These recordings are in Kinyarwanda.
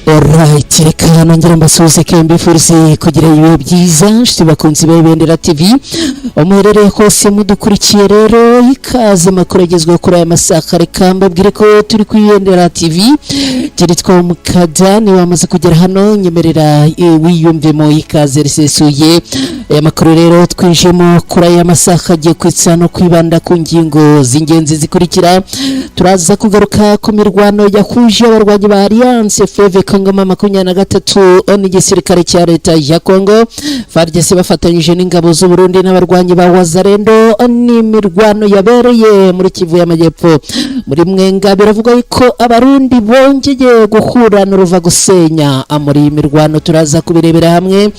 Alright, reka nongera mbasuhuze kembi furse kugira ibihe byiza nshuti bakunzi b'Ibendera TV umuherereye hose mudukurikiye rero ikaze makuru agezweho kuri aya masaha reka mbabwire ko turi ku Ibendera TV giritwa Mukada ni wamaze kugera hano nyemerera wiyumvemo ikaze risesuye aya makuru rero twinjemo kuri aya masaha agiye kwitsa no kwibanda ku ngingo z'ingenzi zikurikira turaza kugaruka ku mirwano yahuje abarwanyi ba Alliance FEV Kangama 23 n'igisirikare cya leta ya Kongo FARDC bafatanyije n'ingabo z'u Burundi n'abarwanyi ba Wazalendo n'imirwano yabereye muri Kivu y'Amajyepfo muri Mwenga biravuga ko abarundi bongeye guhura n'uruva gusenya muri imirwano turaza kubirebera hamwe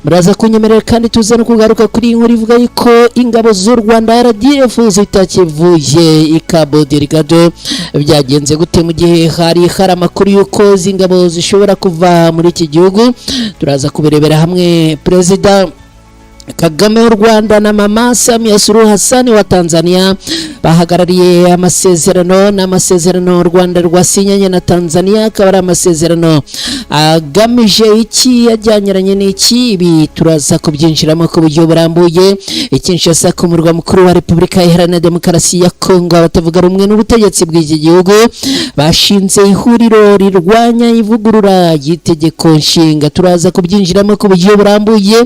muraza kunyemerera kandi tuze no kugaruka kuri inkuru ivuga ko ingabo z'u Rwanda RDF zitakivuye ikabo delegado byagenze gute mu gihe hari amakuru yuko zingabo zishobora kuva muri iki gihugu turaza kubirebera hamwe Perezida Kagame w'u Rwanda na Mama Samia Suluhu Hassan wa Tanzania bahagarariye amasezerano Rwanda rwasinyanye na Tanzania akaba ari amasezerano agamije iki yajyanyiranye n'iki ibi turaza kubyinjiramo ku buryo burambuye Kinshasa ku murwa mukuru wa Repubulika Iharanira Demokarasi ya Kongo abatavuga rumwe n'ubutegetsi bw'iki gihugu bashinze ihuriro rirwanya ivugurura y'itegeko nshinga turaza kubyinjiramo ku buryo burambuye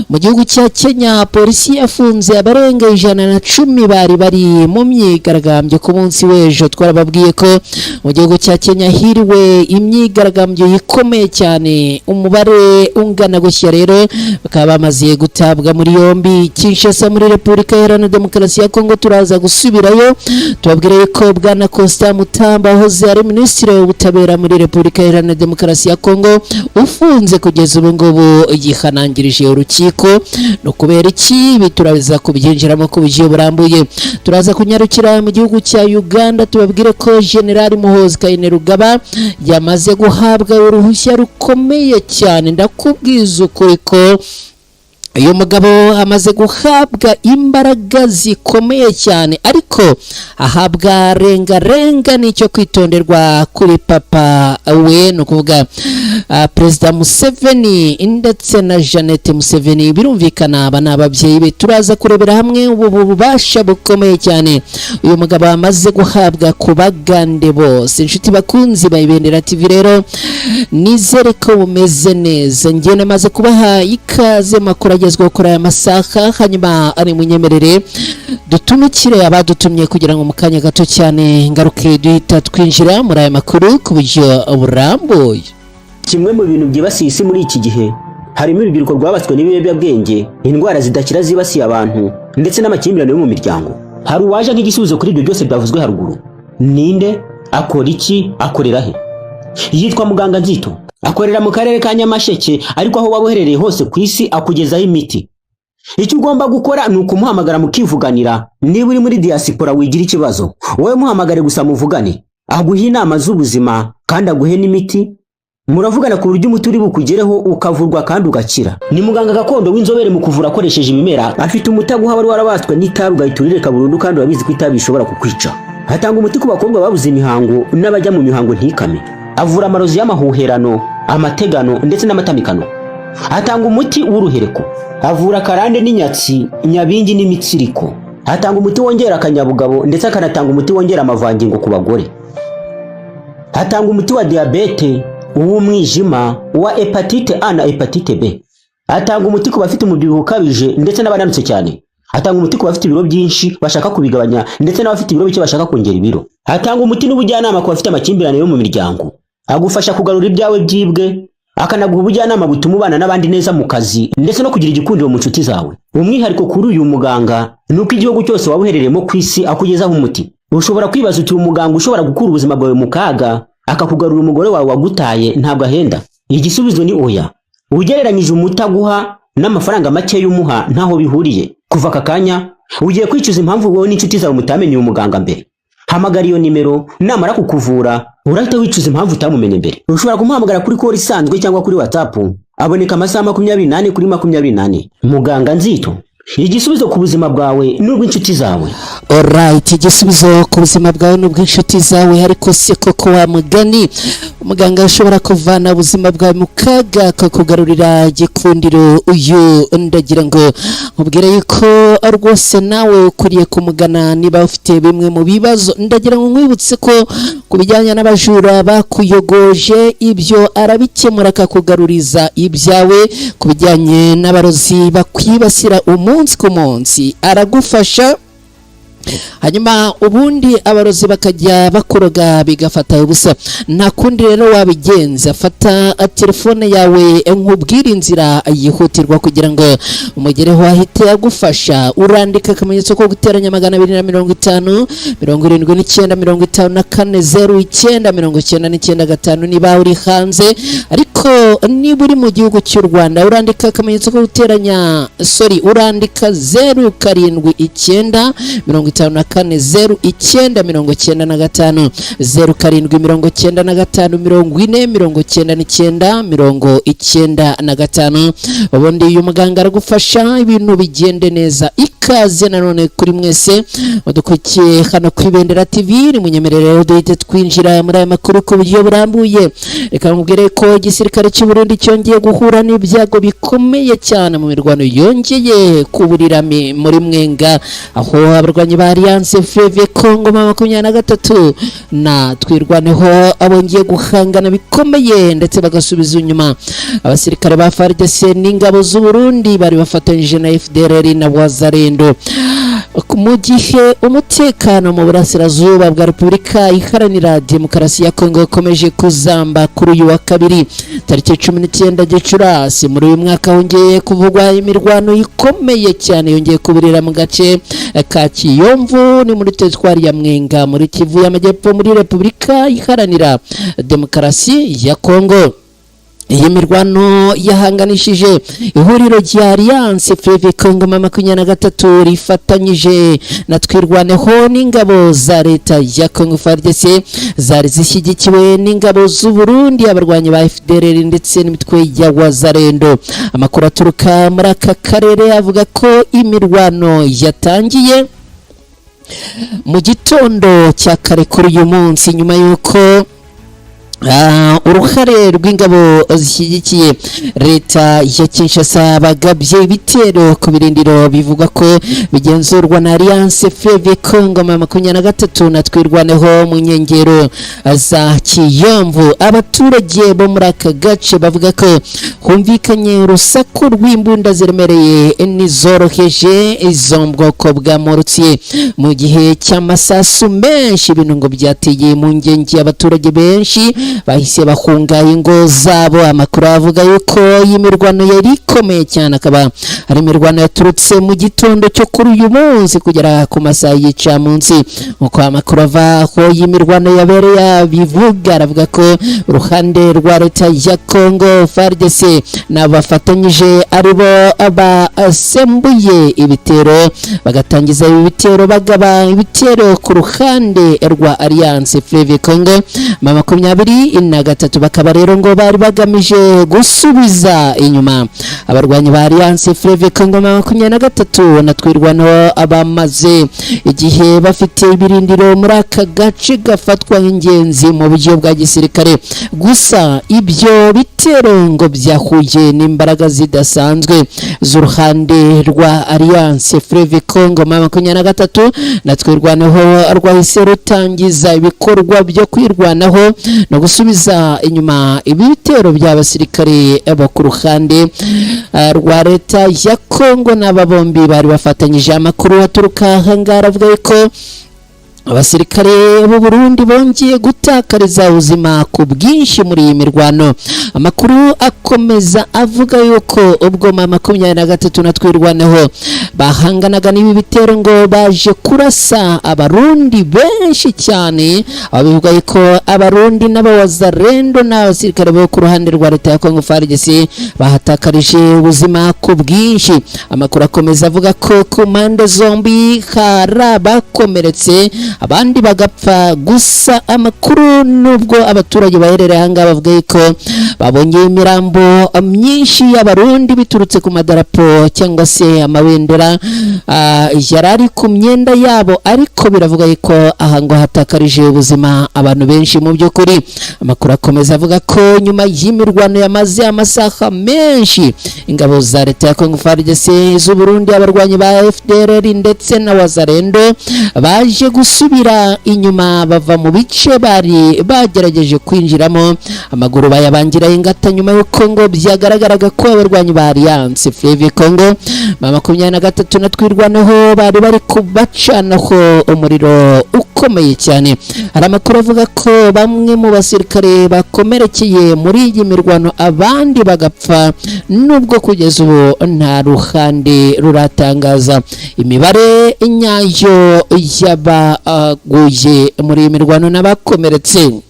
mu gihugu cya Kenya polisi yafunze abarenga 110 bari mu myigaragambyo ku munsi w'ejo twarababwiye ko mu gihugu cya Kenya hiriwe imyigaragambyo ikomeye cyane umubare ungana gushya rero bakaba bamaze gutabwa muri yombi Kinshasa muri Repubulika Iharanira Demokarasi ya Kongo turaza gusubirayo tubabwire ko bwana Costa Mutamba hoze ari ministre w'ubutabera muri Repubulika Iharanira Demokarasi ya Kongo ufunze kugeza ubu ngubu yihanangirije urukiko no kubera iki bituraza kubyinjiramo ku buryo burambuye turaza kunyarukira mu gihugu cya Uganda tubabwire ko General Muhoozi Kainerugaba yamaze guhabwa uruhushya rukomeye cyane ndakubwiza ukuri ko uyu mugabo amaze guhabwa imbaraga zikomeye cyane ariko ahabwa renga nicyo kwitonderwa kuri papa we no kuvuga Perezida Museveni ndetse na Janet Museveni birumvikana abana ababyeyi be turaza kurebera hamwe ubu bubasha bukomeye cyane uyu mugabo amaze guhabwa ku bagande bose inshuti bakunzi ba Ibendera TV rero nizere ko bumeze neza njye namaze kubaha ikaze makuru agezweho kuri aya masaha hanyuma ari munyemerere dutumikire abadutumye kugira ngo mukanya gato cyane ngaruke duhita twinjira muri aya makuru ku buryo burambuye kimwe mu bintu byibasiye isi muri iki gihe harimo urubyiruko rwabatswe n'ibiyobyabwenge indwara zidakira zibasiye abantu ndetse n'amakimbirane yo mu miryango hari uwaje nk'igisubizo kuri ibyo byose byavuzwe haruguru ninde akora iki akorera he yitwa Muganga Nzito akorera mu karere ka Nyamasheke ariko aho waboherereye hose ku isi akugezaho imiti icyo ugomba gukora ni ukumuhamagara mukivuganira niba uri muri diaspora wigira ikibazo wowe muhamagare gusa muvugane aguha inama z'ubuzima kandi aguhe n'imiti muravugana ku buryo umuti uri bukugereho ukavurwa kandi ugakira ni muganga gakondo w'inzobere mu kuvura akoresheje ibimera afite umuti aguha wari warabatswe n'itabi ugahita urireka burundu kandi urabizi ko itabi bishobora kukwica hatanga umuti ku bakobwa babuze imihango n'abajya mu mihango ntikame avura amarozi y'amahuherano amategano ndetse n'amatamikano hatanga umuti w'uruhereko avura karande n'inyatsi nyabingi n'imitsiriko hatanga umuti wongera akanyabugabo ndetse akanatanga umuti wongera amavangingo ku bagore hatanga umuti wa diabete uw'umwijima wa hepatite A na hepatite B hatanga umuti ku bafite umubyibuho ukabije ndetse n'abananutse cyane hatanga umuti ku bafite ibiro byinshi bashaka kubigabanya ndetse n'abafite ibiro bike bashaka kongera ibiro hatanga umuti n'ubujyanama ku bafite amakimbirane yo mu miryango agufasha kugarura ibyawe byibwe akanaguha ubujyanama butuma ubana n'abandi neza mu kazi ndetse no kugira igikundiro mu nshuti zawe umwihariko kuri uyu muganga nuko igihugu cyose wabuherereyemo ku isi akugezaho umuti ushobora kwibaza uti umuganga ushobora gukura ubuzima bwawe mu kaga akakugarura umugore wawe wagutaye ntabwo ahenda igisubizo ni oya ugereranyije umuti aguha n'amafaranga make y'umuha ntaho bihuriye kuva aka kanya ugiye kwicuza impamvu wowe n'inshuti zawe mutamenye uyu muganga mbere hamagara iyo nimero namara kukuvura urahita wicuza impamvu utamumenye mbere ushobora kumuhamagara kuri call isanzwe cyangwa kuri WhatsApp aboneka amasaha 24 kuri 24 Muganga Nzito igisubizo ku buzima bwawe n'ubw'inshuti zawe. Alright, igisubizo ku buzima bwawe n'ubw'inshuti zawe. Ariko se koko wa mugani umuganga ashobora kuvana ubuzima bwawe mu kaga akakugarurira gikundiro? Uyu ndagira ngo nkubwire yuko rwose nawe ukuriye kumugana niba ufite bimwe mu bibazo. Ndagira ngo nkwibutse ko kubijyanye n'abajura bakuyogoje ibyo arabikemura akakugaruriza ibyawe. Kubijyanye n'abarozi bakwibasira umunsi ku munsi aragufasha. Hanyuma ubundi abarozi bakajya bakuroga bigafata ubusa. Nta kundi rero wabigenza, fata telefone yawe nkubwire inzira yihutirwa kugira ngo umugereho ahite agufasha. Urandika akamenyetso ko guteranya 250 79 54 09 niba uri hanze. Ariko niba uri mu gihugu cy'u Rwanda urandika akamenyetso ko guteranya urandika 079 54 0995 0795 ubundi uyu muganga aragufasha ibintu bigende neza. Ikaze nanone kuri mwese udukurikiye hano ku Ibendera TV. Ni munyemerere duhite twinjira muri aya makuru ku buryo burambuye. Reka nkubwire ko igisirikare cy'u Burundi cyongeye guhura n'ibyago bikomeye cyane mu mirwano yongeye kuburira muri Mwenga, aho abarwanyi ba Alliance Fleuve Congo 23 na twirwaneho abongiye guhangana bikomeye ndetse bagasubiza inyuma abasirikare ba FARDC n'ingabo z'u Burundi bari bafatanyije na FDLR na Wazalendo. Mu gihe umutekano mu burasirazuba bwa Repubulika Iharanira Demokarasi ya Kongo ukomeje kuzamba, kuri uyu wa kabiri tariki 19 Gicurasi muri uyu mwaka hongeye kuvugwa imirwano ikomeye cyane yongeye kuburira mu gace ka Kiyomvu ni muri teritwari ya Mwenga muri Kivu y'Amajyepfo muri Repubulika Iharanira Demokarasi ya Kongo. Iyi mirwano yahanganishije ihuriro rya Alliance Fleuve Congo 23 rifatanyije na twirwaneho n'ingabo za leta ya Congo FARDC zari zishyigikiwe n'ingabo z'u Burundi, abarwanyi ba FDLR ndetse n'imitwe ya Wazalendo. Amakuru aturuka muri aka karere avuga ko imirwano yatangiye mu gitondo cya kare kuri uyu munsi nyuma y'uko uruhare rw'ingabo zishyigikiye leta ya Kinshasa bagabye ibitero ku birindiro bivugwa ko bigenzurwa na Alliance Fleuve Congo 23 na twirwaneho mu nkengero za Kiyomvu. Abaturage bo muri aka gace bavuga ko humvikanye urusaku rw'imbunda ziremereye n'izoroheje izo mu bwoko bwa Mortier mu gihe cy'amasasu menshi. Ibintu ngo byateye mu ngenge abaturage benshi bahise bahunga ingo zabo. Amakuru avuga yuko iyi mirwano yari ikomeye cyane, akaba ari imirwano yaturutse mu gitondo cyo kuri uyu munsi kugera ku masaha y'icamunsi. Uko amakuru ava aho iyi mirwano yabereye bivuga, aravuga ko uruhande rwa leta ya Congo FARDC n'abafatanyije aribo abasembuye ibitero bagatangiza ibi bitero bagaba ibitero ku ruhande rwa Alliance Fleuve Congo 23 bakaba rero ngo bari bagamije gusubiza inyuma abarwanyi ba Alliance Fleuve Congo 23 na twirwano abamaze igihe bafite ibirindiro muri aka gace gafatwa nk'ingenzi mu buryo bwa gisirikare. Gusa ibyo bitero ngo byahuye n'imbaraga zidasanzwe z'uruhande rwa Alliance Fleuve Congo 23 na twirwanaho rwahise rutangiza ibikorwa byo kwirwanaho no gusubiza inyuma ibitero by'abasirikare bo ku ruhande rwa leta ya Congo. N'aba bombi bari bafatanyije. Amakuru aturuka hangara avuga ko abasirikare b'u Burundi bongeye gutakariza ubuzima ku bwinshi muri iyi mirwano. Amakuru akomeza avuga yuko ubwo 23 na twirwanaho bahanganaga n'ibi bitero ngo baje kurasa abarundi benshi cyane. Abivuga yuko abarundi n'abawazalendo n'abasirikare bo ku ruhande rwa leta ya Congo FARDC bahatakarije ubuzima ku bwinshi. Amakuru akomeza avuga ko ku mpande zombi hari abakomeretse abandi bagapfa. Gusa amakuru nubwo abaturage baherereye ahangaha bavuga ko babonye imirambo myinshi y'abarundi biturutse ku madarapo cyangwa se amabendera yari ari ku myenda yabo, ariko biravuga ko ahangaha hatakarije ubuzima abantu benshi. Mu by'ukuri amakuru akomeza avuga ko nyuma y'imirwano yamaze amasaha menshi ingabo za leta ya Congo FARDC z'u Burundi, abarwanyi ba FDLR ndetse na Wazalendo baje gusubira inyuma bava mu bice bari bagerageje kwinjiramo, amaguru bayabangira ingata nyuma y'uko ngo byagaragaraga ko abarwanyi ba Alliance Fleuve Congo 23 na twirwanaho bari kubacanaho umuriro ukomeye cyane. Hari amakuru avuga ko bamwe mu basirikare bakomerekeye muri iyi mirwano, abandi bagapfa, nubwo kugeza ubu nta ruhande ruratangaza imibare nyayo y'abaguye muri iyi mirwano n'abakomeretse.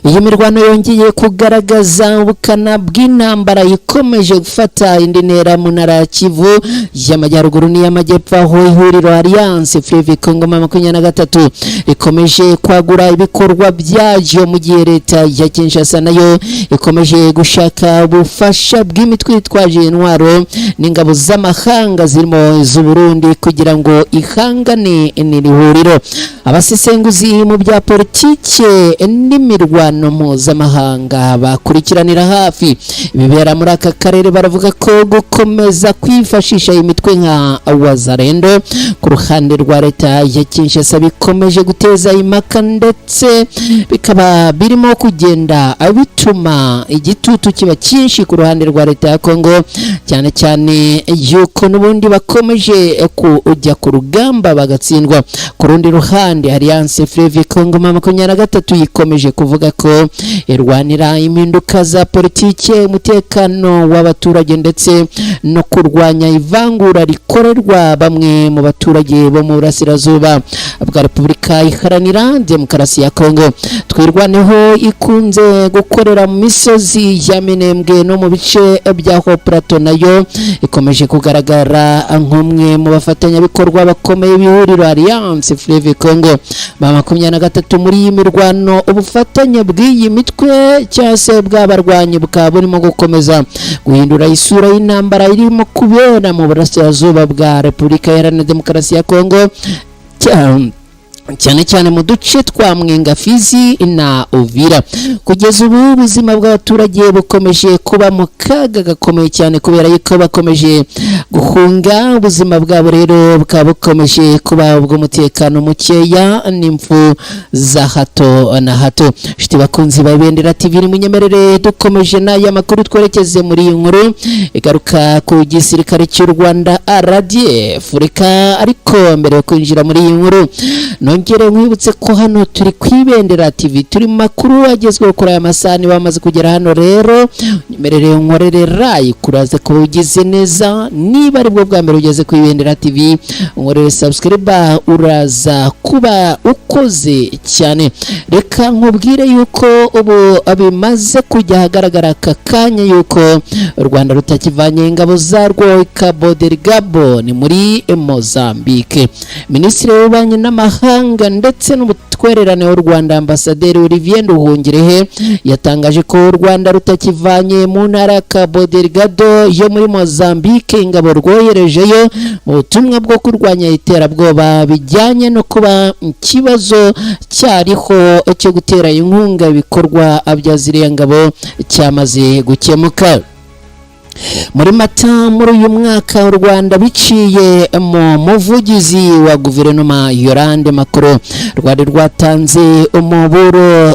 Iyi mirwano yongeye kugaragaza ubukana bw'intambara ikomeje gufata indi ntera mu ntara ya Kivu y'Amajyaruguru n'iy'Amajyepfo, aho ihuriro Alliance Fleuve Congo 23 rikomeje kwagura ibikorwa byayo, mu gihe leta ya Kinshasa nayo ikomeje gushaka ubufasha bw'imitwe yitwaje intwaro n'ingabo z'amahanga zirimo z'u Burundi kugira ngo ihangane n'iri huriro. Abasesenguzi mu bya politike n'imirwano mpuzamahanga bakurikiranira hafi ibibera muri aka karere baravuga ko gukomeza kwifashisha imitwe nka Wazalendo ku ruhande rwa leta ya Kinshasa bikomeje guteza impaka, ndetse bikaba birimo kugenda bituma igitutu kiba cyinshi ku ruhande rwa leta ya Congo, cyane cyane yuko n'ubundi bakomeje kujya ku rugamba bagatsindwa. Ku rundi ruhande Alliance Fleuve Congo 23 yikomeje kuvuga ko irwanira impinduka za politike, umutekano w'abaturage ndetse no kurwanya ivangura rikorerwa bamwe mu baturage bo mu burasirazuba bwa Repubulika Iharanira Demokarasi ya Congo. Twirwaneho ikunze gukorera mu misozi ya Minembwe no mu bice bya Plateau, nayo ikomeje kugaragara nk'umwe mu bafatanyabikorwa bakomeye b'ihuriro Alliance Fleuve Congo 23 muri iyi mirwano. Ubufatanye bw'iyi mitwe cyase bw'abarwanyi bukaba burimo gukomeza guhindura isura y'intambara irimo kubera mu burasirazuba bwa Repubulika Iharanira Demokarasi ya Congo, cyane cyane mu duce twa Mwenga, Fizi na Uvira. Kugeza ubu ubuzima bw'abaturage bukomeje kuba mu kaga gakomeye cyane kubera yuko bakomeje guhunga ubuzima bwabo, rero bukaba bukomeje kuba ubw'umutekano mukeya n'impfu za hato na hato. Shiti bakunzi ba Ibendera TV munyemerere dukomeje n'aya makuru twerekeze muri iyi nkuru igaruka ku gisirikare cy'u Rwanda RDF. Reka ariko mbere yo kwinjira muri iyi nkuru nongere mwibutse ko hano turi ku Ibendera TV, turi makuru agezweho kuri aya masani bamaze kugera hano. Rero nyemerere nkorere ray kuraza ko ugize neza, niba ari bwo bwa mbere ugeze ku Ibendera TV nkorere subscribe, uraza kuba ukoze cyane. Reka nkubwire yuko ubu abimaze kujya hagaragara aka kanya yuko u Rwanda rutakivanye ingabo zarwo Cabo Delgado ni muri Mozambique. Minisitiri w'ububanyi n'amahanga ndetse n'ubutwererane w'u Rwanda Ambasaderi Olivier Nduhungirehe yatangaje ko u Rwanda rutakivanye mu ntara ya Cabo Delgado yo muri Mozambique ingabo rwoherejeyo mu butumwa bwo kurwanya iterabwoba bijyanye no kuba ikibazo cyariho cyo gutera inkunga ibikorwa bya ziriya ngabo cyamaze gukemuka. Muri Mata muri uyu mwaka u Rwanda biciye mu muvugizi wa guverinoma Yolande Makuru rwari rwatanze umuburo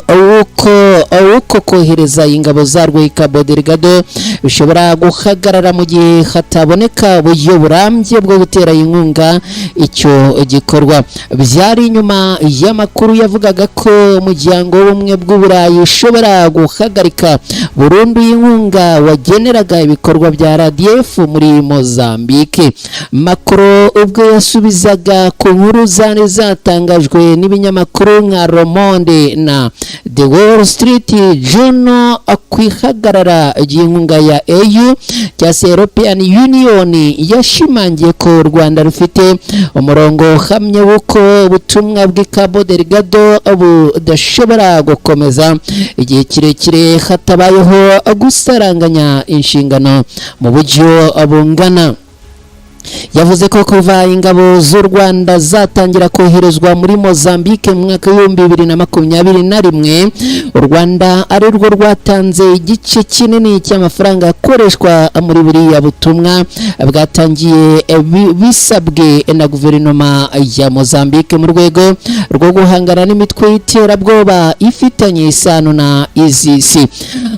uko kohereza ingabo zarwo Cabo Delgado bishobora guhagarara mu gihe hataboneka uburyo burambye bwo gutera inkunga icyo gikorwa. Byari inyuma y'amakuru yavugaga ko umuryango w'ubumwe bw'Uburayi ushobora guhagarika burundu inkunga wageneraga ibikorwa ibikorwa bya RDF muri Mozambique. Macron ubwo yasubizaga ku nkuru zari zatangajwe n'ibinyamakuru nka Le Monde na The Wall Street Journal kwihagarara ry'inkunga ya EU cyangwa se European Union yashimangiye ko u Rwanda rufite umurongo uhamye w'uko ubutumwa bw'i Cabo Delgado budashobora gukomeza igihe kirekire hatabayeho gusaranganya inshingano mu buryo bungana. Yavuze ko kuva ingabo z'u Rwanda zatangira koherezwa muri Mozambique mu mwaka wa 2021 u Rwanda ari rwo rwatanze igice kinini cy'amafaranga akoreshwa muri buriya butumwa bwatangiye bisabwe na guverinoma ya Mozambique mu rwego rwo guhangana n'imitwe y'iterabwoba ifitanye isano na ISIS.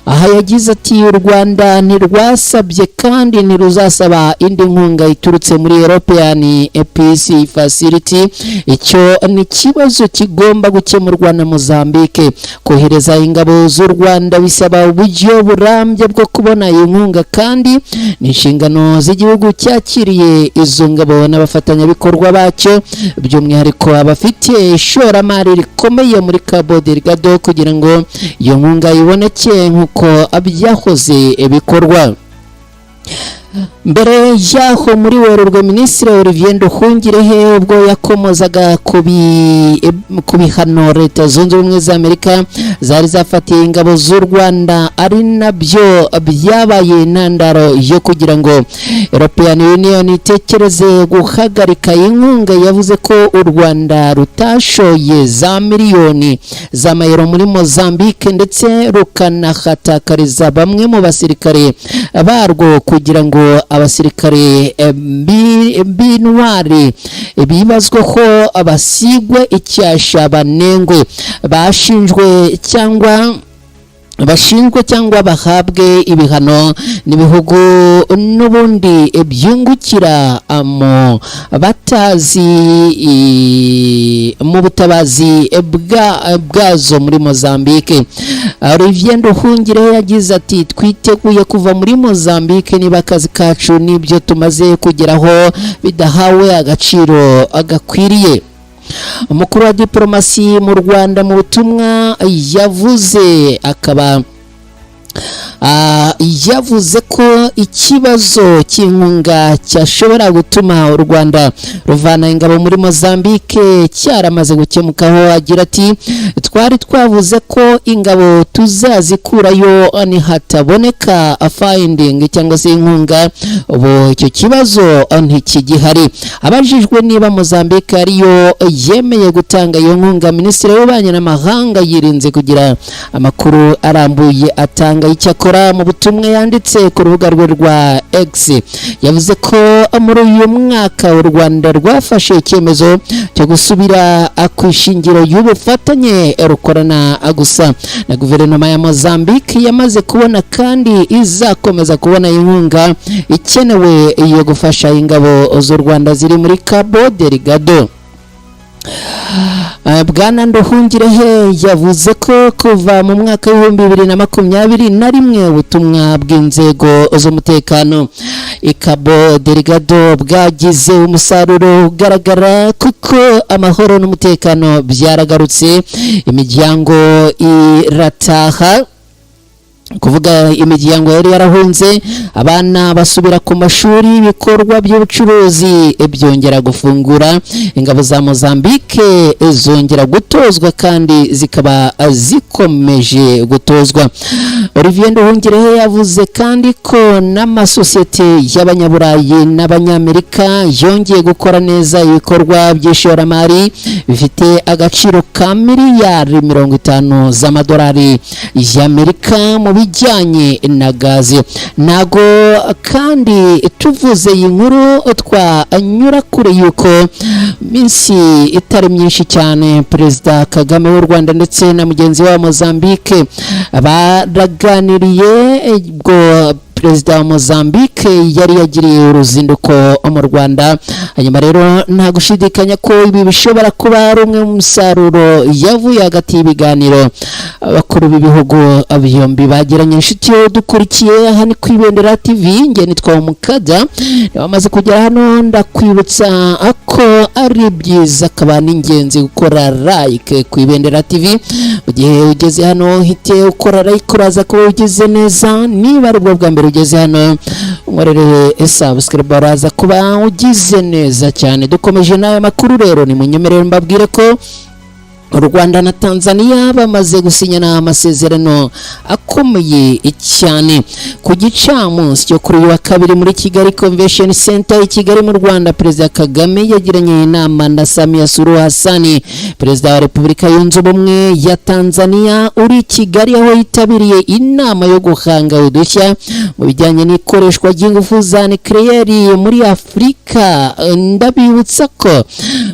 Aha yagize ati u Rwanda ntirwasabye kandi ntiruzasaba indi nkunga iturutse muri European Peace Facility. Icyo ni kibazo kigomba gukemurwa na Mozambique. Kohereza ingabo z'u Rwanda bisaba uburyo burambye bwo kubona inkunga kandi ni inshingano z'igihugu cyakiriye izo ngabo n'abafatanyabikorwa bacyo, by'umwihariko abafite ishoramari rikomeye muri Cabo Delgado kugira ngo iyo nkunga iboneke nk'uko byahoze bikorwa. Mbere yaho muri Werurwe Minisitiri Olivier Nduhungirehe ubwo yakomozaga ku bihano Leta Zunze Ubumwe za Amerika zari zafatiye ingabo z'u Rwanda, ari nabyo byabaye intandaro yo kugira ngo European Union itekereze guhagarika inkunga. Yavuze ko u Rwanda rutashoye za miliyoni z'amayero muri Mozambique ndetse rukanahatakariza bamwe mu basirikare barwo kugira ngo abasirikare b'intwari bibazweho abasigwe icyasha banengwe bashinzwe cyangwa bahabwe ibihano n'ibihugu n'ubundi byungukira mu butabazi bwazo muri Mozambique. Olivier Nduhungirehe yagize ati twiteguye kuva muri Mozambique niba akazi kacu n'ibyo tumaze kugeraho bidahawe agaciro agakwiriye. Umukuru wa diplomasi mu Rwanda mu butumwa yavuze ko ikibazo cy'inkunga cyashobora gutuma u Rwanda ruvana ingabo muri Mozambique cyaramaze gukemukaho. Agira ati twari twavuze ko ingabo tuzazikurayo nihataboneka finding cyangwa se inkunga, ubu icyo kibazo ntikigihari. Abajijwe niba Mozambique ariyo yemeye gutanga iyo nkunga, Minisitiri w'Ububanyi n'Amahanga yirinze kugira amakuru arambuye atanga. Icyakora mu butumwa yanditse ku rubuga rwe rwa X yavuze ko muri uyu mwaka u Rwanda rwafashe icyemezo cyo gusubira ku ishingiro y'ubufatanye rukorana gusa na guverinoma ya Mozambique yamaze kubona kandi izakomeza kubona inkunga ikenewe yo gufasha ingabo z'u Rwanda ziri muri Cabo Delgado. Bwana Nduhungirehe yavuze ko kuva mu mwaka wa 2021 ubutumwa bw'inzego z'umutekano i Cabo Delgado bwagize umusaruro ugaragara kuko amahoro n'umutekano byaragarutse, imiryango irataha, kuvuga imiryango yari yarahunze, abana basubira ku mashuri, ibikorwa by'ubucuruzi byongera gufungura, ingabo za Mozambique zongera gutozwa kandi zikaba zikomeje gutozwa. Olivier Nduhungirehe yavuze kandi ko n'amasosiyete y'abanyaburayi n'abanyamerika yongeye gukora neza ibikorwa by'ishoramari bifite agaciro ka miliyari 50 z'amadolari y'Amerika mu bijyanye na gaze. Nago kandi tuvuze iyi nkuru twanyura kure yuko minsi itari myinshi cyane Perezida Kagame w'u Rwanda ndetse na mugenzi wa Mozambique baraganiriye ubwo perezida wa Mozambique yari yagiriye uruzinduko mu Rwanda. Hanyuma rero nta gushidikanya ko ibi bishobora kuba ari umwe mu musaruro yavuye hagati y'ibiganiro abakuru b'ibihugu byombi bagiranye. Inshuti yo dukurikiye aha ni ku Ibendera TV, nge nitwa Mukada. Bamaze kugera hano ndakwibutsa ko ari byiza akaba n'ingenzi gukora like ku Ibendera TV. Mu gihe ugeze hano hite ukora like uraza kuba ugeze neza. Niba ari bwo bwa mbere ugeze hano umurere subscribe uraza kuba ugize neza cyane. Dukomeje n'aya makuru rero, ni munyemerere mbabwire ko u Rwanda na Tanzania bamaze gusinyana amasezerano akomeye cyane. Ku gicamunsi cyo kuri wa kabiri muri Kigali Convention Center i Kigali mu Rwanda, Perezida Kagame yagiranye inama na Samia Suluhu Hassan, Perezida wa Repubulika Yunze Ubumwe ya Tanzania, uri Kigali aho yitabiriye inama yo guhanga udushya mu bijyanye n'ikoreshwa ry'ingufu za nucleaire muri Afurika. Ndabibutsa ko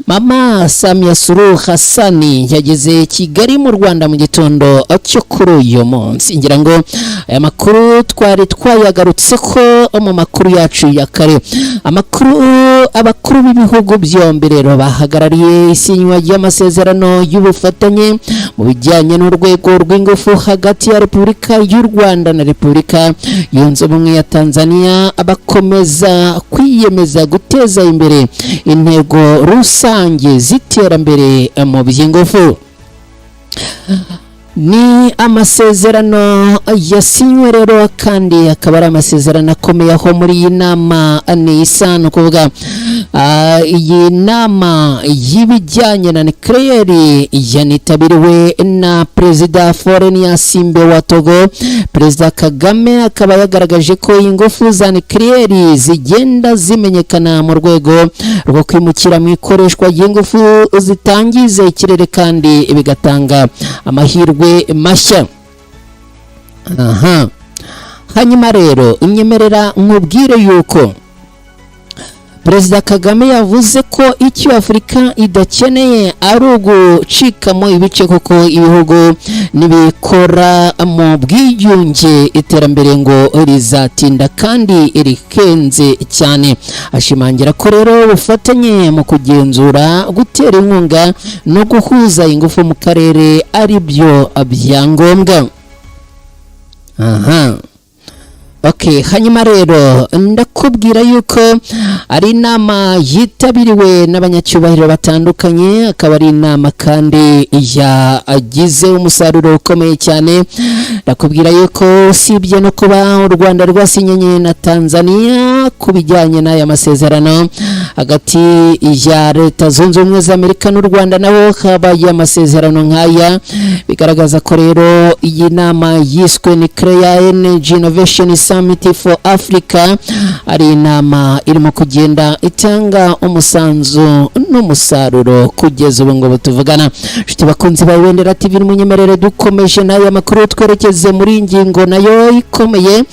Mama Samia Suluhu Hassan yageze Kigali mu Rwanda mu gitondo cyo kuri uyu munsi. Ngira ngo aya makuru twari twayagarutse ko mu makuru yacu ya kare. Abakuru b'ibihugu byombi rero bahagarariye isinywa ry'amasezerano y'ubufatanye mu bijyanye n'urwego rw'ingufu hagati ya Repubulika y'u Rwanda na Repubulika Yunze Ubumwe ya Tanzania, bakomeza kwiyemeza guteza imbere intego rusange z'iterambere mu by'ingufu. Ni amasezerano yasinywe rero kandi akaba ari amasezerano akomeye aho muri iyi nama ni isano kuvuga iyi nama y'ibijyanye na nucleaire yanitabiriwe na Perezida Faure Simbe wa Togo. Perezida Kagame akaba yagaragaje ko ingufu za nucleaire zigenda zimenyekana mu rwego rwo kwimukira mu ikoreshwa ry'ingufu zitangiza ikirere kandi bigatanga amahirwe mashya. Hanyuma rero inyemerera nkubwire yuko Perezida Kagame yavuze ko icyo Afurika idakeneye ari ugucikamo ibice, kuko ibihugu nibikora mu bwiyunge iterambere ngo rizatinda kandi rikenze cyane. Ashimangira ko rero ubufatanye mu kugenzura, gutera inkunga no guhuza ingufu mu karere ari byo byangombwa. Hanyuma rero ndakubwira yuko ari inama yitabiriwe n'abanyacyubahiro batandukanye, akaba ari inama kandi yagize umusaruro ukomeye cyane. Ndakubwira yuko usibye no kuba u Rwanda rwasinyanye na Tanzania ku bijyanye n'aya masezerano hagati ya Leta Zunze Ubumwe za Amerika n'u Rwanda, nabo habaye amasezerano nk'aya. Bigaragaza ko rero iyi nama yiswe Nuclear Energy Innovation Summit for Africa ari inama irimo kugenda itanga umusanzu n'umusaruro kugeza ubu ngo tuvugana. Nshuti bakunzi ba Ibendera TV, munyemerere dukomeje n'aya makuru twerekeze muri ingingo nayo ikomeye.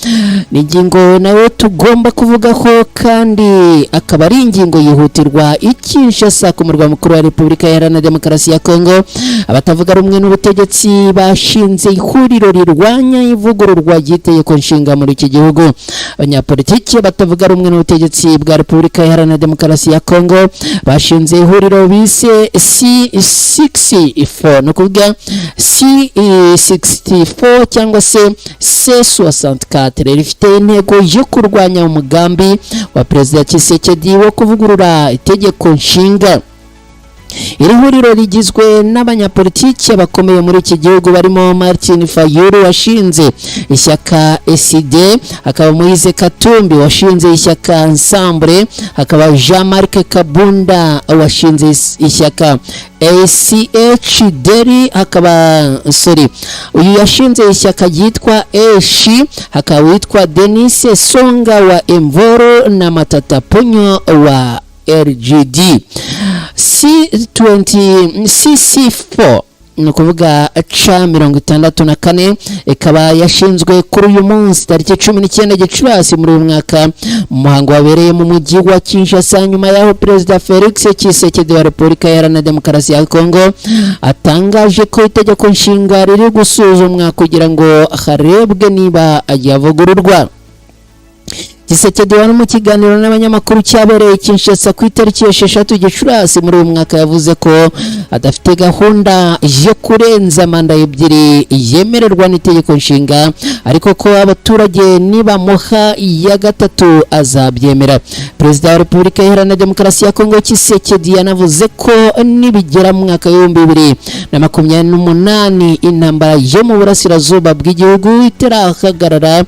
Ni ingingo nayo tugomba kuvugaho kandi akaba ari ingingo yihutirwa Kinshasa ku murwa mukuru wa Repubulika Iharanira Demokarasi ya Kongo. Abatavuga rumwe n'ubutegetsi bashinze ihuriro rirwanya ivugururwa ry'itegeko nshinga muri iki gihugu. Abanyapolitiki batavuga rumwe n'ubutegetsi bwa Repubulika Iharanira Demokarasi ya Kongo bashinze ihuriro bise C64, no kuvuga C64 cyangwa se C64, rifite intego yo kurwanya umugambi wa Perezida Tshisekedi wo kuvugurura itegeko nshinga. Iri huriro rigizwe n'abanyapolitiki bakomeye muri iki gihugu barimo Martin Fayulu washinze ishyaka SID, hakaba Moise Katumbi washinze ishyaka Ensemble, hakaba Jean-Marc Kabunda washinze ishyaka ACHDR, hakaba uyu yashinze ishyaka yitwa ESHI, hakaba witwa Denis Songa wa Emvoro na Matata Ponyo wa RGD. CC4 ni ukuvuga C64 ikaba yashinzwe kuri uyu munsi tariki 19 Gicurasi muri uyu mwaka mu muhango wabereye mu mujyi wa Kinshasa, nyuma yaho Perezida Felix Tshisekedi wa Repubulika Iharanira Demokarasi ya Kongo atangaje ko itegeko nshinga riri gusuzumwa kugira ngo harebwe niba yavugururwa. Tshisekedi wari mu kiganiro n'abanyamakuru cyabereye Kinshasa ku itariki ya 6 Gicurasi muri uyu mwaka yavuze ko adafite gahunda yo kurenza manda ebyiri yemererwa n'itegeko nshinga, ariko ko abaturage nibamuha iya gatatu azabyemera. Perezida wa Repubulika Iharanira Demokarasi ya Kongo Tshisekedi yanavuze ko nibigera mu mwaka wa 2028 intambara yo mu burasirazuba bw'igihugu itarahagarara,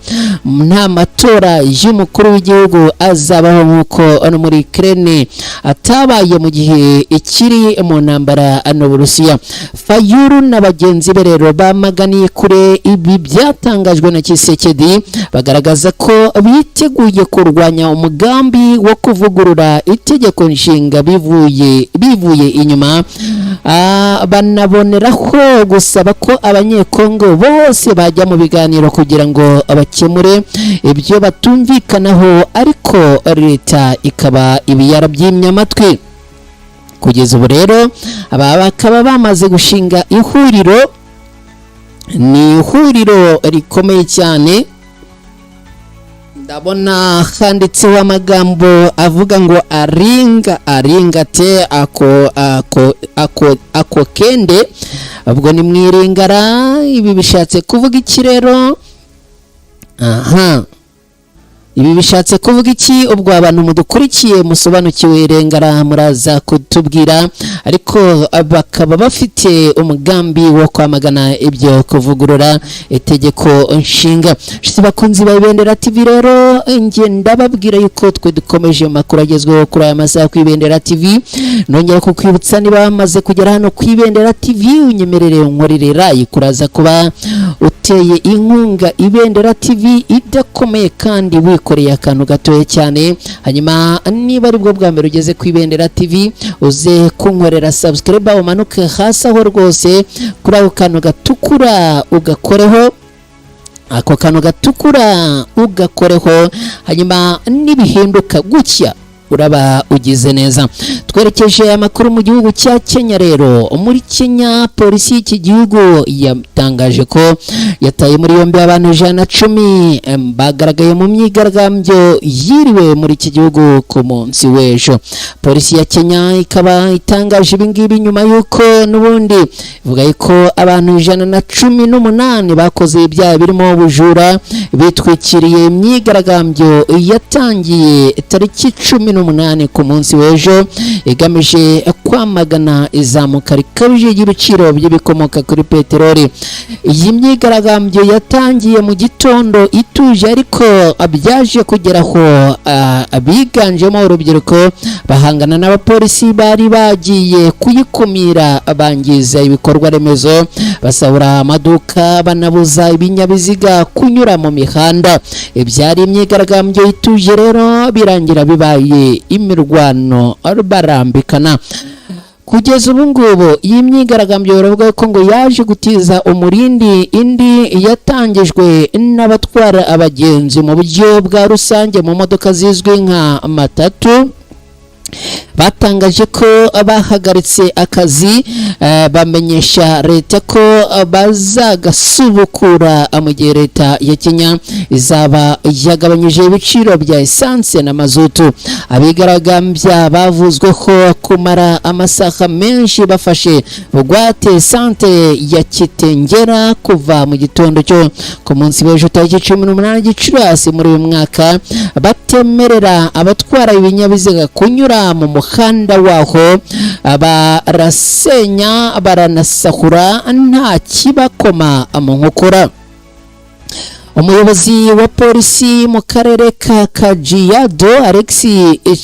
nta matora y'umukuru w'igihugu azabaho nk'uko ano muri Ukraine atabaye mu gihe ikiri mu ntambara no Burusiya. Fayulu na bagenzi be rero bamaganiye kure ibi byatangajwe na Tshisekedi, bagaragaza ko biteguye kurwanya umugambi wo kuvugurura itegeko nshinga bivuye inyuma. Banaboneraho gusaba ko abanyekongo bose bajya mu biganiro kugira ngo abakemure ibyo batumvikanaho, ariko leta ikaba ibi yarabyimye amatwi. Kugeza ubu rero aba bakaba bamaze gushinga ihuriro, ni ihuriro rikomeye cyane. Ndabona handitseho amagambo avuga ngo aringa te ako kende, ubwo ni mwiringara. Ibi bishatse kuvuga iki rero? Ibi bishatse kuvuga iki? Ubwo abantu mudukurikiye musobanukiwe rengara muraza kutubwira, ariko bakaba bafite umugambi wo kwamagana ibyo kuvugurura itegeko nshinga. Bakunzi ba Ibendera TV rero nge ndababwira yuko twe dukomeje makuru agezweho kuri aya masaha ku Ibendera TV. Nongera kukwibutsa niba bamaze kugera hano ku Ibendera TV unyemerere nkorere like, kuraza kuba uteye inkunga Ibendera TV idakomeye kandi wikoreye akantu gatoye cyane. Hanyuma niba ari bwo bwa mbere ugeze ku Ibendera TV uze kunkorera subscribe, umanuke hasi aho rwose kuri ako kantu gatukura ugakoreho, ako kantu gatukura ugakoreho, hanyuma nibihinduka gutya uraba ugize neza. Twerekeje amakuru mu gihugu cya Kenya rero. Muri Kenya polisi y'iki gihugu yatangaje ko yataye muri yombi abantu 110 bagaragaye mu myigaragambyo yiriwe muri iki gihugu ku munsi w'ejo. Polisi ya Kenya ikaba itangaje ibingibi nyuma yuko n'ubundi ivuga ko abantu 118 bakoze ibyaha birimo ubujura bitwikiriye imyigaragambyo yatangiye tariki 18 ku munsi w'ejo, igamije kwamagana izamuka rikabije y'ibiciro by'ibikomoka kuri peteroli. Iyi myigaragambyo yatangiye mu gitondo ituje, ariko byaje kugeraho abiganjemo urubyiruko bahangana n'abapolisi bari bagiye kuyikumira, bangiza ibikorwa remezo, basahura amaduka, banabuza ibinyabiziga kunyura mu mihanda. Ibyari imyigaragambyo ituje rero birangira bibaye imirwano barambikana. Kugeza ubu ngubu iyi myigaragambyo baravuga ko ngo yaje gutiza umurindi indi yatangijwe n'abatwara abagenzi mu buryo bwa rusange mu modoka zizwi nka matatu. Batangaje ko bahagaritse akazi, bamenyesha leta ko bazagasubukura mu gihe leta ya Kenya izaba yagabanyije ibiciro bya essence na mazutu. Abigaragambya bavuzweho kumara amasaha menshi bafashe bugwate sante ya Kitengera kuva mu gitondo cyo ku munsi w'ejo tariki 18 Gicurasi muri uyu mwaka, batemerera abatwara ibinyabiziga kunyura mu muhanda waho, barasenya baranasahura nta kibakoma mu nkokora. Umuyobozi wa polisi mu karere ka Kajiado Alex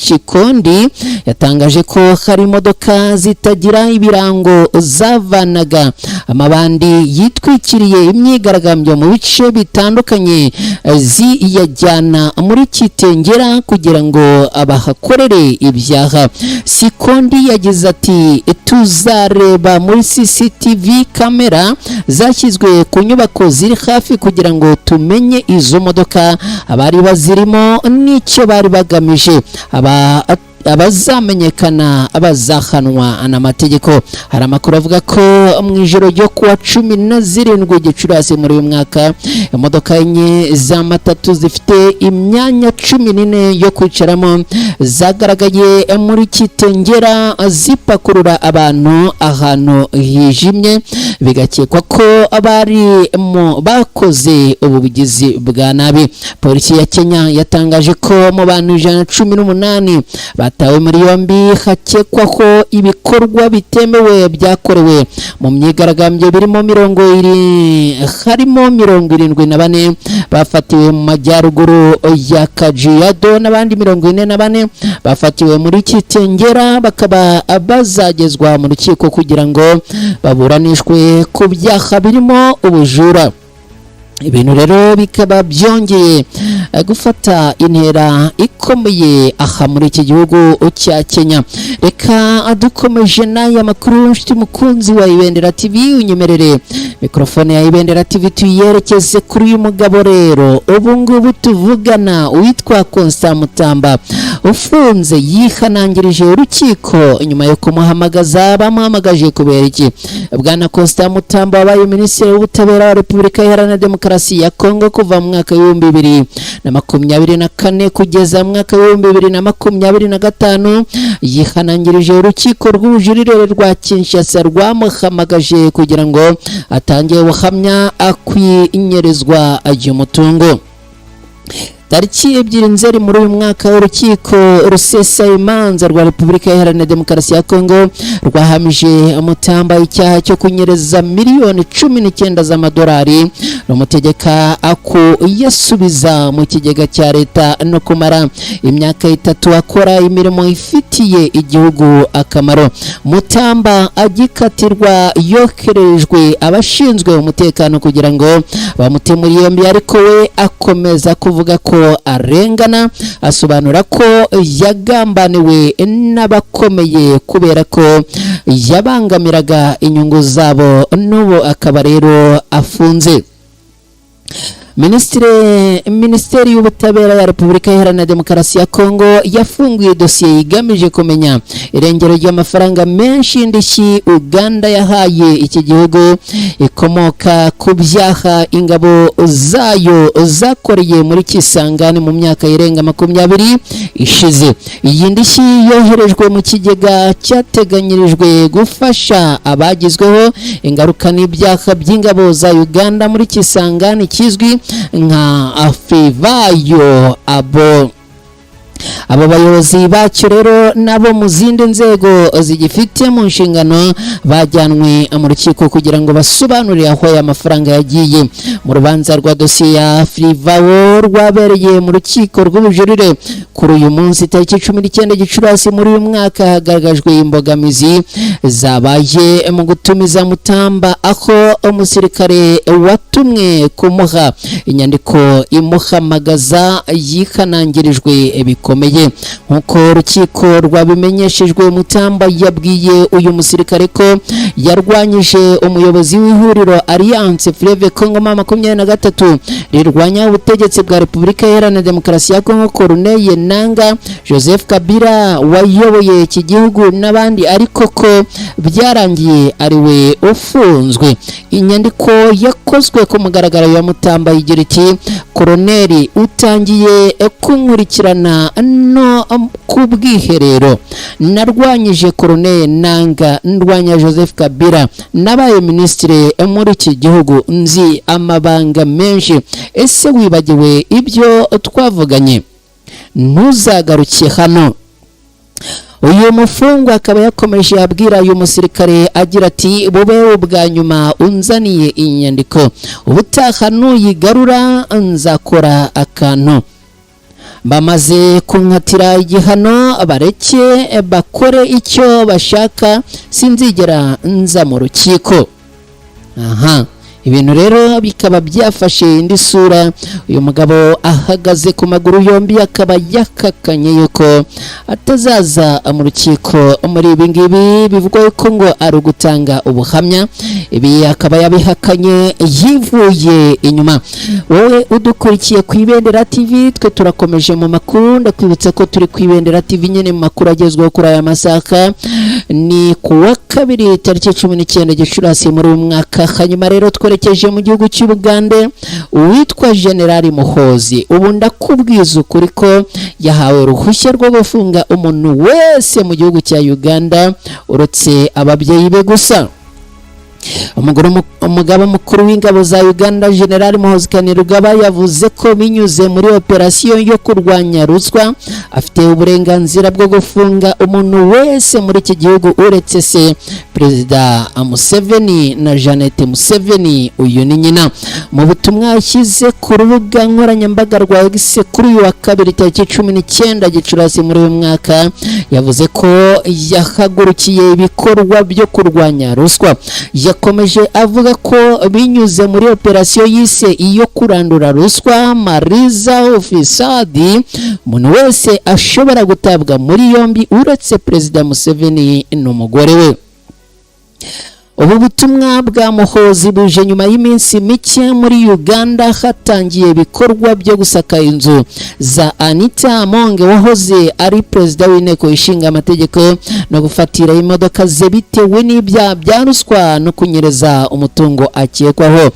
Chikondi yatangaje ko hari imodoka zitagira ibirango zavanaga amabandi yitwikiriye imyigaragambyo mu bice bitandukanye ziyajyana muri Kitengera kugira ngo abahakorere ibyaha. Chikondi yagize ati tuzareba muri CCTV kamera zashyizwe ku nyubako ziri hafi kugira ngo tumenye izo modoka abari bazirimo n'icyo bari bagamije. abazamenyekana bazahanwa n'amategeko. Hari amakuru avuga ko mu ijoro ryo kuwa 17 Gicurasi muri uyu mwaka imodoka enye z'amatatu zifite imyanya 14 yo kwicaramo zagaragaye muri Kitengera zipakurura abantu ahantu hijimye, bigakekwa ko abari bakoze ubugizi bwa nabi. Polisi ya Kenya yatangaje ko mu bantu 118 batawe muri yombi hakekwa ko ibikorwa bitemewe byakorewe mu myigaragambyo birimo 74 bafatiwe mu majyaruguru ya Kajiado n'abandi 44 bafatiwe muri Kitengera, bakaba bazagezwa mu rukiko kugira ngo baburanishwe ku byaha birimo ubujura. Ibintu rero bikaba byongeye gufata intera ikomeye aha muri iki gihugu cya Kenya. Reka adukomeje n'aya makuru nshuti mukunzi wa Ibendera TV, unyemerere mikrofone ya Ibendera TV tuyerekeze kuri uyu mugabo rero ubu ngubu tuvugana witwa Constant Mutamba ufunze yihanangirije urukiko nyuma yo kumuhamagaza bamuhamagaje kubera iki. Bwana Constant Mutamba wabaye minisitiri w'ubutabera wa Repubulika Iharanira Demokarasi ya Kongo kuva mu mwaka wa 2024 kugeza mu mwaka wa 2025 yihanangirije urukiko rw'ubujurire rwa Kinshasa rwamuhamagaje kugira ngo atangiye ubuhamya akwinyerezwa y'umutungo. Tariki 2 Nzeri muri uyu mwaka urukiko rusesa imanza rwa Repubulika Iharanira Demokarasi ya Kongo rwahamije Mutamba icyaha cyo kunyereza miliyoni 19 z'amadolari rumutegeka yasubiza mu kigega cya leta no kumara imyaka 3 akora imirimo ifitiye igihugu akamaro. Mutamba agikatirwa yoherejwe abashinzwe umutekano kugira ngo bamutemure yombi, ariko we akomeza kuvuga ko arengana, asobanura ko yagambaniwe n'abakomeye kubera ko yabangamiraga inyungu zabo, n'ubu akaba rero afunze. Minisiteri y'ubutabera ya Repubulika Iharanira Demokarasi ya Kongo yafunguye dosiye igamije kumenya irengero ry'amafaranga menshi y'indishyi Uganda yahaye iki gihugu ikomoka ku byaha ingabo zayo zakoreye muri Kisangani mu myaka irenga 20 ishize. Iyi ndishyi yoherejwe mu kigega cyateganyirijwe gufasha abagizweho ingaruka n'ibyaha by'ingabo za Uganda muri Kisangani kizwi nka Afivayo. Abo bayobozi bacyo rero nabo mu zindi nzego zigifite mu nshingano bajyanwe mu rukiko kugira ngo basobanurire aho aya mafaranga yagiye. Mu rubanza rwa dosiye ya Afivayo rwabereye mu rukiko rw'ubujurire kuri uyu munsi tariki 19 Gicurasi muri uyu mwaka, hagaragajwe imbogamizi zabaye mu gutumiza Mutamba, aho umusirikare watumwe kumuha inyandiko imuhamagaza yihanangirijwe bikomeye. Nkuko urukiko rwabimenyeshejwe, Mutamba yabwiye uyu musirikare ko yarwanyije umuyobozi w'ihuriro Alliance Fleuve Congo 23 rirwanya ubutegetsi bwa Repubulika Iharanira Demokarasi ya Kongo, Corneille Nanga, Joseph Kabila wayoboye iki gihugu n'abandi, ariko ko byarangiye ariwe ufunzwe. Inyandiko yakozwe ku mugaragaro ya Mutamba igira iti: Koroneli utangiye kunkurikirana no kubwiherero, narwanyije Corneille Nanga, ndwanya Joseph Kabila, nabaye ministre muri iki gihugu, nzi amabanga menshi. Ese wibagiwe ibyo twavuganye? Ntuzagarukiye hano. Uyu mufungwa akaba yakomeje abwira uyu musirikare agira ati: bube ubwa nyuma unzaniye inyandiko, ubutaha nuyigarura nzakora akantu. Bamaze kunkatira igihano bareke bakore icyo bashaka, sinzigera nza mu rukiko. ibintu rero bikaba byafashe indi sura. Uyu mugabo ahagaze ku maguru yombi akaba yakakanye yuko atazaza mu rukiko muri ibi ngibi bivugwa ko ngo ari ugutanga ubuhamya. Ibi akaba yabihakanye yivuye inyuma. Wowe udukurikiye ku Ibendera TV, twe turakomeje mu makuru. Ndakwibutsa ko turi ku Ibendera TV nyine mu makuru agezweho kuri aya masaka. Ni kuwa kabiri tariki 19 Gicurasi muri uyu mwaka. Hanyuma rero twerekeje mu gihugu cy'u Bugande. Uwitwa General Muhozi, ubu ndakubwiza ukuri ko yahawe uruhushya rwo gufunga umuntu wese mu gihugu cya Uganda uretse ababyeyi be gusa. Umugaba mukuru w'ingabo za Uganda General Muhozi Kainerugaba yavuze ko binyuze muri operasiyo yo kurwanya ruswa afite uburenganzira bwo gufunga umuntu wese muri iki gihugu uretse se Perezida Museveni na Janet Museveni, uyu ni nyina. Mu butumwa yashyize ku rubuga nkoranyambaga rwa X kuri uyu wa kabiri tariki 19 Gicurasi muri uyu mwaka, yavuze ko yahagurukiye ibikorwa byo kurwanya ruswa. Yakomeje avuga ko binyuze muri operasiyo yise iyo kurandura ruswa Mariza Ofisadi, umuntu wese ashobora gutabwa muri yombi uretse Perezida Museveni n'umugore we. Ubu butumwa bwa Muhozi buje nyuma y'iminsi mike muri Uganda hatangiye ibikorwa byo gusaka inzu za Anita Among wahoze ari perezida w'inteko ishinga amategeko no gufatira imodoka ze bitewe n'ibyaha bya ruswa no kunyereza umutungo akekwaho.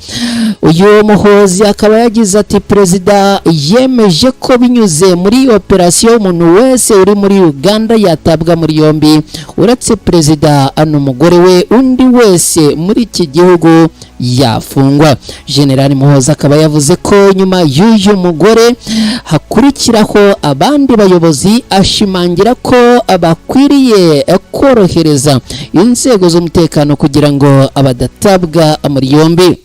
Uyu Muhozi akaba yagize ati perezida yemeje ko binyuze muri operasiyo umuntu wese uri muri Uganda yatabwa muri yombi uretse perezida n'umugore we, undi wese muri iki gihugu yafungwa. General Muhozi akaba yavuze ko nyuma y'uyu mugore hakurikiraho abandi bayobozi, ashimangira ko abakwiriye korohereza inzego z'umutekano kugira ngo abadatabwa muri yombi.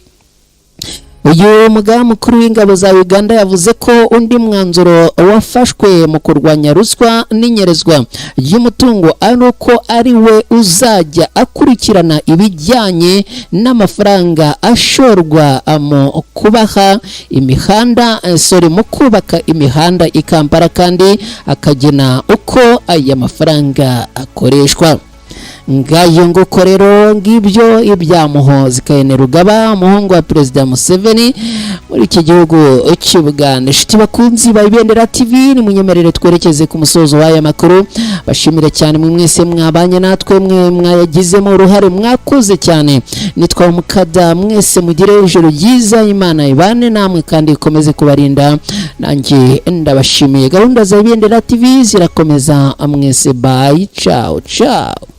Uyu mugaba mukuru w'ingabo za Uganda yavuze ko undi mwanzuro wafashwe mu kurwanya ruswa n'inyerezwa y'umutungo ari uko ari we uzajya akurikirana ibijyanye n'amafaranga ashorwa mu kubaha imihanda mu kubaka imihanda i Kampala, kandi akagena uko aya mafaranga akoreshwa. Ngayo nguko rero ngibyo ibya Muhozi Kainerugaba, umuhungu wa Perezida Museveni muri iki gihugu cy'u Buganda. Shiti bakunzi ba Ibendera TV, ni munyemerere twerekeze ku musozo w'aya makuru. Bashimire cyane mwese mwabanye natwe, mwe mwayagizemo uruhare, mwakoze cyane. Nitwa Mukada, mwese mugire ijoro ryiza, Imana ibane namwe kandi ikomeze kubarinda. Nanjye ndabashimiye. Gahunda za Ibendera TV zirakomeza, mwese bye, ciao ciao.